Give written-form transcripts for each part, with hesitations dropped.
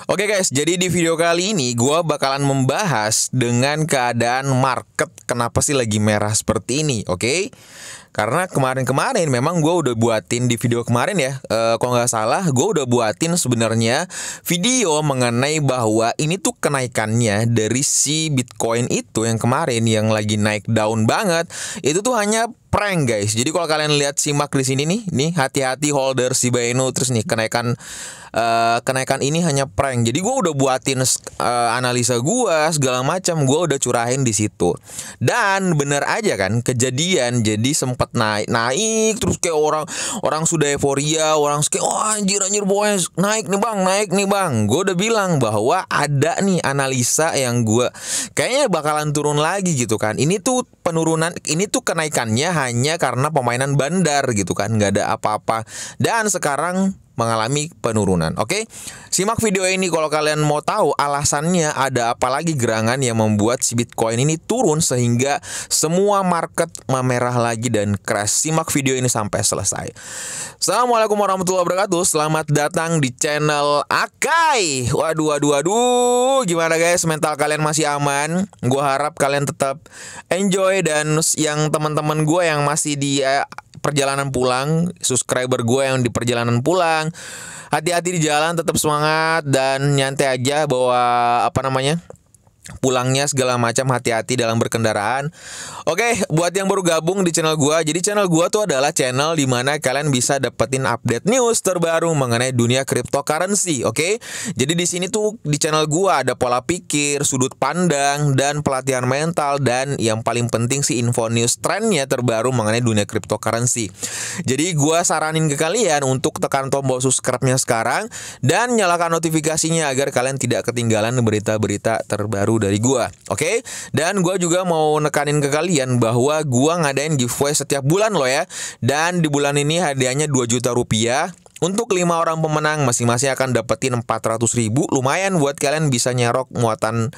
Oke guys, jadi di video kali ini gue bakalan membahas dengan keadaan market kenapa sih lagi merah seperti ini, oke? Karena kemarin-kemarin memang gue udah buatin di video kemarin ya, kalau nggak salah gue udah buatin sebenarnya video mengenai bahwa ini tuh kenaikannya dari si Bitcoin itu yang kemarin yang lagi naik daun banget, itu tuh hanya prank guys. Jadi kalau kalian lihat simak di sini nih hati-hati holder Shiba Inu, terus nih kenaikan ini hanya prank. Jadi gue udah buatin analisa gue segala macam, gue udah curahin di situ. Dan bener aja kan kejadian, jadi sempat naik terus kayak orang sudah euforia, orang kayak oh anjir boys naik nih bang. Gue udah bilang bahwa ada nih analisa yang gue kayaknya bakalan turun lagi gitu kan. Ini tuh penurunan, ini tuh kenaikannya hanya karena pemainan bandar gitu kan, nggak ada apa-apa. Dan sekarang mengalami penurunan. Oke, simak video ini kalau kalian mau tahu alasannya ada apa lagi gerangan yang membuat si Bitcoin ini turun sehingga semua market memerah lagi dan crash. Simak video ini sampai selesai. Assalamualaikum warahmatullahi wabarakatuh. Selamat datang di channel Akai. Waduh, gimana guys? Mental kalian masih aman? Gua harap kalian tetap enjoy, dan yang teman-teman gue yang masih di perjalanan pulang, subscriber gue yang di perjalanan pulang, hati-hati di jalan, tetap semangat dan nyantai aja bawa pulangnya segala macam, hati-hati dalam berkendaraan. Oke, buat yang baru gabung di channel gua, jadi channel gua tuh adalah channel dimana kalian bisa dapetin update news terbaru mengenai dunia cryptocurrency. Oke, jadi di sini tuh di channel gua ada pola pikir, sudut pandang, dan pelatihan mental, dan yang paling penting sih info news trennya terbaru mengenai dunia cryptocurrency. Jadi gua saranin ke kalian untuk tekan tombol subscribe-nya sekarang dan nyalakan notifikasinya agar kalian tidak ketinggalan berita-berita terbaru dari gua. Oke? Dan gua juga mau nekanin ke kalian bahwa gua ngadain giveaway setiap bulan loh ya. Dan di bulan ini hadiahnya 2 juta rupiah. Untuk 5 orang pemenang masing-masing akan dapetin 400.000. Lumayan buat kalian bisa nyerok muatan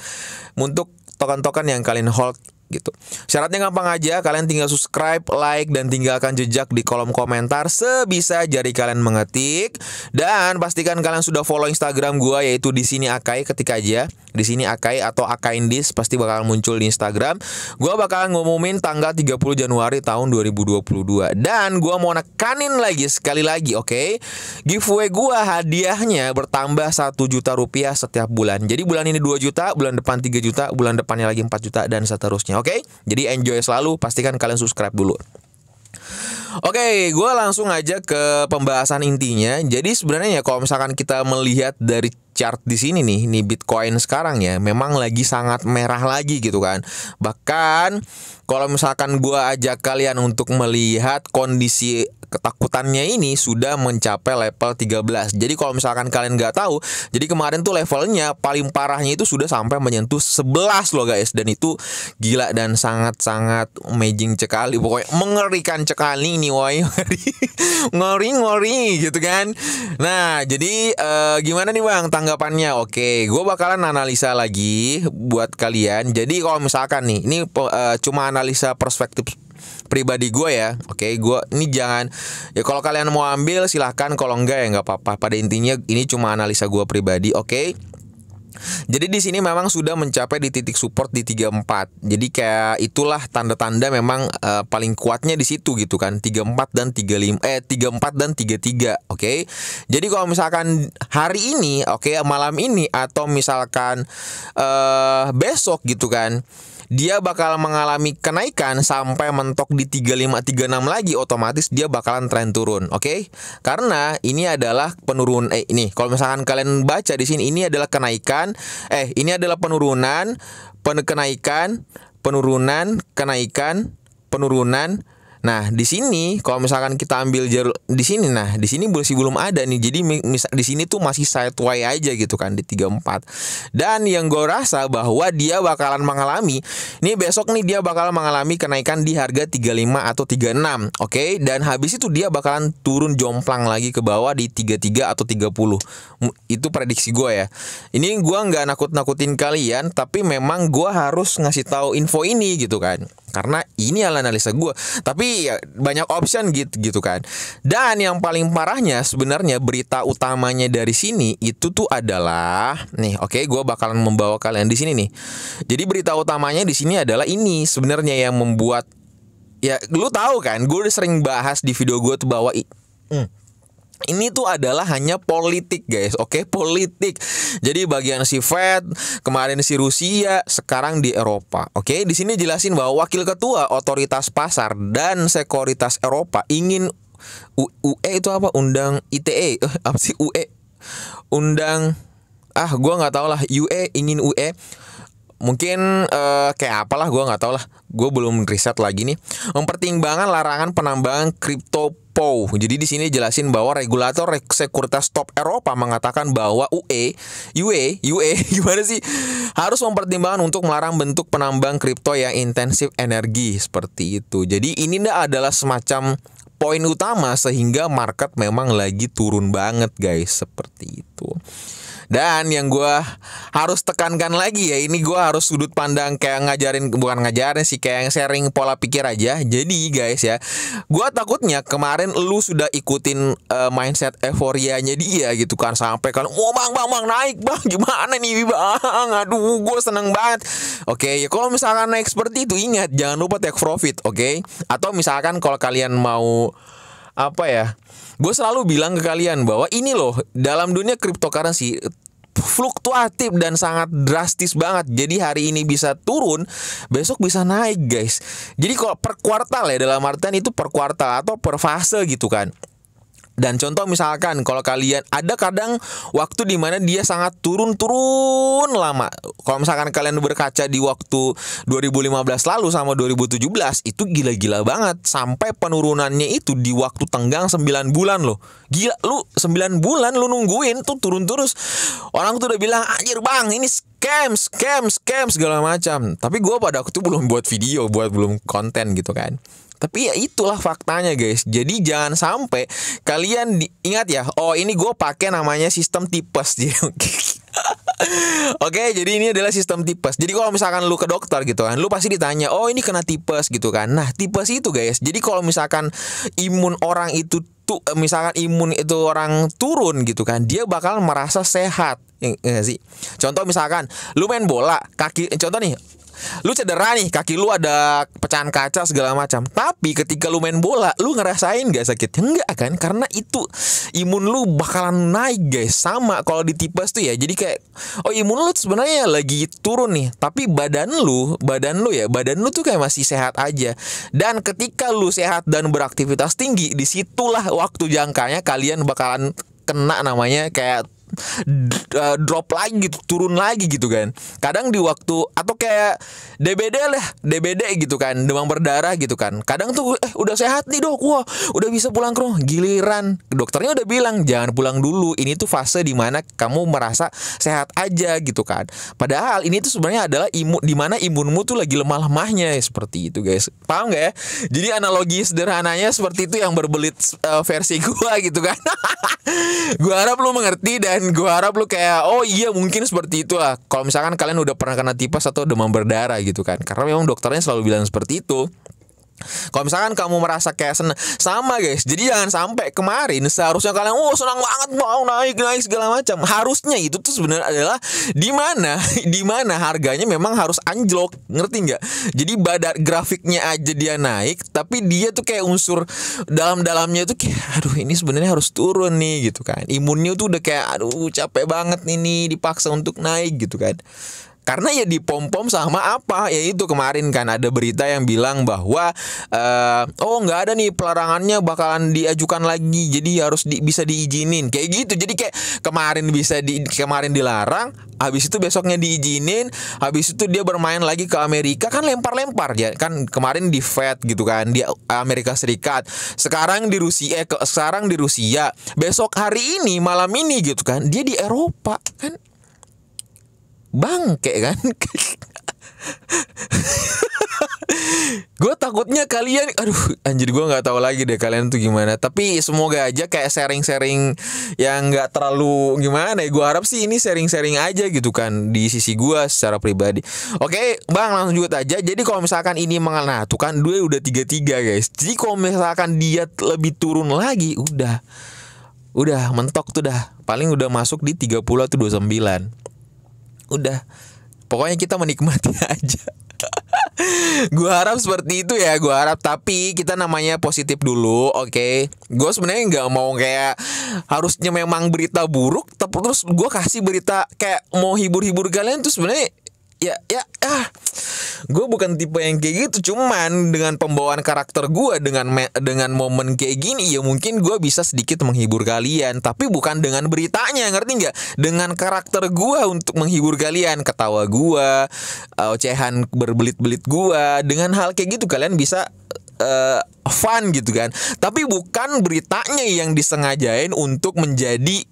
untuk token-token yang kalian hold gitu. Syaratnya gampang aja, kalian tinggal subscribe, like, dan tinggalkan jejak di kolom komentar sebisa jari kalian mengetik. Dan pastikan kalian sudah follow Instagram gua, yaitu di sini Akai. Ketik aja di sini Akai atau Akaindis, pasti bakal muncul di Instagram. Gua bakalan ngumumin tanggal 30 Januari tahun 2022. Dan gua mau nekanin lagi sekali lagi, oke? Giveaway gua hadiahnya bertambah 1 juta rupiah setiap bulan. Jadi bulan ini 2 juta, bulan depan 3 juta, bulan depannya lagi 4 juta, dan seterusnya. Oke, jadi enjoy selalu, pastikan kalian subscribe dulu. Oke, gue langsung aja ke pembahasan intinya. Jadi sebenarnya ya kalau misalkan kita melihat dari chart di sini nih Bitcoin sekarang ya memang lagi sangat merah lagi gitu kan. Bahkan kalau misalkan gue ajak kalian untuk melihat kondisi ketakutannya ini sudah mencapai level 13. Jadi kalau misalkan kalian nggak tahu, jadi kemarin tuh levelnya paling parahnya itu sudah sampai menyentuh 11 loh guys. Dan itu gila dan sangat-sangat amazing sekali. Pokoknya mengerikan sekali ini woy. Ngori gitu kan. Nah jadi gimana nih bang tanggapannya? Oke, gue bakalan analisa lagi buat kalian. Jadi kalau misalkan nih, ini cuma analisa perspektif pribadi gue ya. Oke, gue ini jangan ya, kalau kalian mau ambil silahkan, kalau enggak ya nggak apa-apa. Pada intinya ini cuma analisa gue pribadi. Oke. Jadi di sini memang sudah mencapai di titik support di 34. Jadi kayak itulah tanda-tanda memang paling kuatnya di situ gitu kan. 34 dan 34 dan 33. Oke. Jadi kalau misalkan hari ini, oke, malam ini atau misalkan besok gitu kan, dia bakal mengalami kenaikan sampai mentok di 35 36 lagi, otomatis dia bakalan tren turun, oke? Karena ini adalah penurun ini kalau misalkan kalian baca di sini, ini adalah kenaikan, ini adalah penurunan, kenaikan, penurunan. Nah, di sini kalau misalkan kita ambil jalur di sini, nah di sini masih belum ada nih. Jadi di sini tuh masih sideway aja gitu kan di 34. Dan yang gue rasa bahwa dia bakalan mengalami, ini besok nih dia bakalan mengalami kenaikan di harga 35 atau 36. Oke, dan habis itu dia bakalan turun jomplang lagi ke bawah di 33 atau 30. Itu prediksi gue ya. Ini gue nggak nakut-nakutin kalian, tapi memang gue harus ngasih tahu info ini gitu kan. Karena ini analisa gue. Tapi ya banyak option gitu kan. Dan yang paling parahnya sebenarnya berita utamanya dari sini itu tuh adalah nih, oke, gue bakalan membawa kalian di sini nih. Jadi berita utamanya di sini adalah ini sebenarnya yang membuat, ya lu tahu kan, gue udah sering bahas di video gue tuh bahwa ini tuh adalah hanya politik guys, oke, politik. Jadi bagian si Fed, kemarin si Rusia, sekarang di Eropa. Oke, di sini jelasin bahwa Wakil Ketua Otoritas Pasar dan Sekuritas Eropa ingin UE itu apa? Undang ITE, apa sih UE? Undang, gua nggak tahu lah. UE, ingin UE. Mungkin kayak apalah, gue nggak tahu lah, gue belum riset lagi nih. Mempertimbangkan larangan penambangan kripto POW. Jadi di sini jelasin bahwa regulator sekuritas top Eropa mengatakan bahwa UE gimana sih, harus mempertimbangkan untuk melarang bentuk penambang kripto yang intensif energi seperti itu. Jadi ini adalah semacam poin utama sehingga market memang lagi turun banget guys, seperti itu. Dan yang gue harus tekankan lagi ya, ini gue harus sudut pandang kayak bukan ngajarin sih, kayak yang sharing pola pikir aja. Jadi guys ya, gue takutnya kemarin lu sudah ikutin mindset euforianya dia gitu kan, sampai kan, bang naik bang, gimana nih bang, aduh gue seneng banget. Oke, ya kalau misalkan naik seperti itu, ingat jangan lupa take profit, oke? Atau misalkan kalau kalian mau gue selalu bilang ke kalian bahwa ini loh, dalam dunia cryptocurrency fluktuatif dan sangat drastis banget. Jadi hari ini bisa turun, besok bisa naik guys. Jadi kalau per kuartal ya, dalam artian itu per kuartal atau per fase gitu kan. Dan contoh misalkan kalau kalian ada kadang waktu di mana dia sangat turun lama. Kalau misalkan kalian berkaca di waktu 2015 lalu sama 2017, itu gila-gila banget. Sampai penurunannya itu di waktu tenggang 9 bulan loh. Gila, lu 9 bulan lu nungguin tuh turun terus. Orang tuh udah bilang, anjir bang, ini scam segala macam. Tapi gue pada waktu itu belum buat video, belum konten gitu kan. Tapi ya itulah faktanya guys. Jadi jangan sampai kalian ingat ya, ini gue pakai namanya sistem tipes. Oke, jadi ini adalah sistem tipes. Jadi kalau misalkan lu ke dokter gitu kan, lu pasti ditanya, ini kena tipes gitu kan. Nah, tipes itu guys, jadi kalau misalkan imun orang itu tuh, misalkan imun itu orang turun gitu kan, dia bakal merasa sehat. Ya sih. Contoh misalkan lu main bola, contoh nih, lu cedera nih, kaki lu ada pecahan kaca segala macam. Tapi ketika lu main bola, lu ngerasain gak sakit? Enggak kan? Karena itu imun lu bakalan naik guys. Sama kalau di tipes tuh ya. Jadi kayak, imun lu sebenarnya lagi turun nih, tapi badan lu tuh kayak masih sehat aja. Dan ketika lu sehat dan beraktivitas tinggi, disitulah waktu jangkanya kalian bakalan kena namanya kayak drop lagi gitu, turun lagi gitu kan. Kadang di waktu atau kayak DBD gitu kan, demam berdarah gitu kan. Kadang tuh udah sehat nih dok, wah udah bisa pulang ke rumah. Giliran dokternya udah bilang jangan pulang dulu. Ini tuh fase dimana kamu merasa sehat aja gitu kan. Padahal ini tuh sebenarnya adalah dimana imunmu tuh lagi lemah-lemahnya, seperti itu guys. Paham gak ya? Jadi analogi sederhananya seperti itu yang berbelit versi gua gitu kan. Gua harap lu mengerti dan gue harap lu kayak iya mungkin seperti itu lah. Kalau misalkan kalian udah pernah kena tipes atau demam berdarah gitu kan, karena memang dokternya selalu bilang seperti itu. Kalau misalkan kamu merasa kayak senang, sama guys. Jadi jangan sampai kemarin seharusnya kalian senang banget mau naik segala macam. Harusnya itu tuh sebenarnya adalah di mana harganya memang harus anjlok, ngerti nggak? Jadi grafiknya aja dia naik, tapi dia tuh kayak unsur dalamnya tuh kayak aduh ini sebenarnya harus turun nih gitu kan. Imunnya tuh udah kayak aduh capek banget nih dipaksa untuk naik gitu kan. Karena ya dipom-pom sama apa, ya itu kemarin kan ada berita yang bilang bahwa nggak ada nih pelarangannya bakalan diajukan lagi, jadi harus bisa diizinin kayak gitu. Jadi kayak kemarin dilarang, habis itu besoknya diizinin, habis itu dia bermain lagi ke Amerika kan, lempar ya kan. Kemarin di Fed gitu kan di Amerika Serikat, sekarang di Rusia, besok hari ini malam ini gitu kan dia di Eropa kan. Bangke kan. Gue takutnya kalian, aduh anjir gue nggak tahu lagi deh kalian tuh gimana. Tapi semoga aja kayak sharing-sharing yang nggak terlalu gimana ya. Gue harap sih ini sharing-sharing aja gitu kan di sisi gue secara pribadi. Oke bang, langsung juga aja. Jadi kalau misalkan ini nah tuh kan dia udah 33 guys. Jadi kalau misalkan dia lebih turun lagi, udah mentok tuh dah. Paling udah masuk di 30 atau 29. Udah, pokoknya kita menikmati aja. Gue harap seperti itu ya, gue harap. Tapi kita namanya positif dulu, oke? Gue sebenarnya nggak mau kayak harusnya memang berita buruk, tapi terus gue kasih berita kayak mau hibur-hibur kalian tuh sebenarnya gue bukan tipe yang kayak gitu. Cuman dengan pembawaan karakter gue, dengan momen kayak gini, ya mungkin gue bisa sedikit menghibur kalian. Tapi bukan dengan beritanya, ngerti nggak? Dengan karakter gue untuk menghibur kalian, ketawa gue, ocehan berbelit-belit gue. Dengan hal kayak gitu kalian bisa fun gitu kan. Tapi bukan beritanya yang disengajain untuk menjadi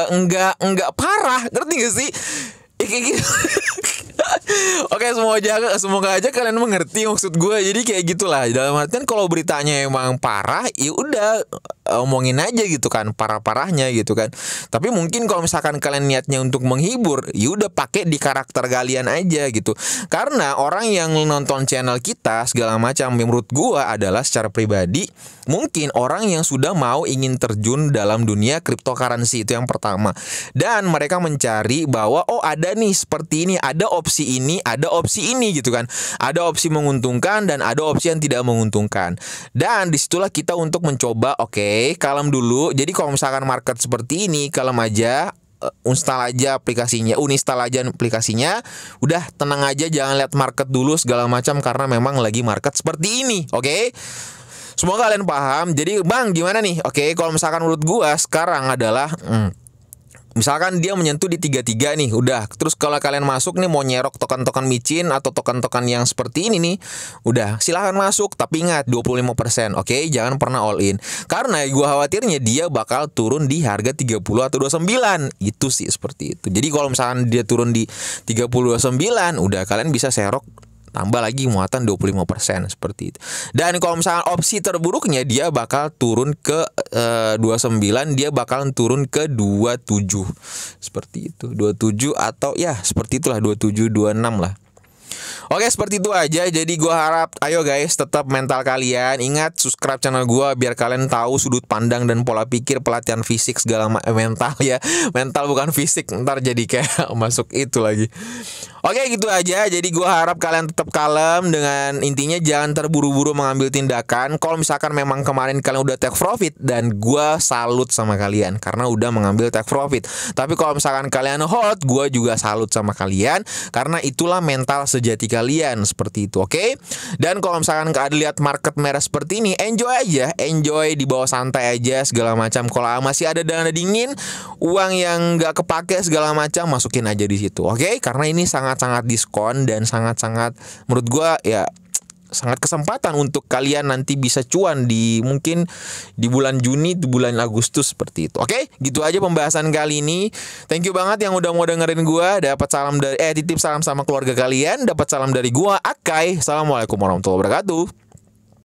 enggak parah, ngerti gak sih? Kayak gitu. Oke, semoga aja kalian mengerti maksud gue. Jadi kayak gitulah. Dalam artian kalau beritanya emang parah, ya udah omongin aja gitu kan, parah-parahnya gitu kan. Tapi mungkin kalau misalkan kalian niatnya untuk menghibur, ya udah pakai di karakter kalian aja gitu. Karena orang yang nonton channel kita segala macam, menurut gue adalah secara pribadi mungkin orang yang sudah mau ingin terjun dalam dunia cryptocurrency, itu yang pertama. Dan mereka mencari bahwa ada nih seperti ini, ada opsi ini, ada opsi ini gitu kan. Ada opsi menguntungkan dan ada opsi yang tidak menguntungkan. Dan disitulah kita untuk mencoba, oke, kalem dulu. Jadi kalau misalkan market seperti ini, kalem aja, uninstall aja aplikasinya. Udah tenang aja, jangan lihat market dulu segala macam karena memang lagi market seperti ini, oke? Semoga kalian paham. Jadi bang gimana nih? Oke, kalau misalkan menurut gua sekarang adalah misalkan dia menyentuh di 33 nih, udah. Terus kalau kalian masuk nih mau nyerok token-token micin atau token-token yang seperti ini nih, udah silahkan masuk. Tapi ingat 25%, oke? Jangan pernah all in. Karena gua khawatirnya dia bakal turun di harga 30 atau 29. Itu sih seperti itu. Jadi kalau misalkan dia turun di 30 29, udah kalian bisa serok tambah lagi muatan 25% seperti itu. Dan kalau misalnya opsi terburuknya dia bakal turun ke 29, dia bakal turun ke 27. Seperti itu. 27 atau ya seperti itulah 27 26 lah. Oke, seperti itu aja. Jadi gue harap, ayo guys, tetap mental kalian. Ingat, subscribe channel gue biar kalian tahu sudut pandang dan pola pikir pelatihan fisik segala mental ya. Mental bukan fisik, ntar jadi kayak masuk itu lagi. Oke, gitu aja. Jadi gue harap kalian tetap kalem. Dengan intinya jangan terburu-buru mengambil tindakan. Kalau misalkan memang kemarin kalian udah take profit, dan gue salut sama kalian karena udah mengambil take profit. Tapi kalau misalkan kalian hold, gue juga salut sama kalian karena itulah mental sejati kalian, seperti itu, oke? Dan kalau misalkan ada lihat market merah seperti ini, enjoy aja, enjoy, di bawah santai aja segala macam. Kalau masih ada dana dingin, uang yang nggak kepake segala macam, masukin aja di situ, oke? Karena ini sangat-sangat diskon dan sangat-sangat menurut gua ya sangat kesempatan untuk kalian nanti bisa cuan di mungkin di bulan Juni, di bulan Agustus seperti itu. Oke, gitu aja pembahasan kali ini. Thank you banget yang udah mau dengerin gua. Dapat salam dari titip salam sama keluarga kalian, dapat salam dari gua Akai. Assalamualaikum warahmatullahi wabarakatuh.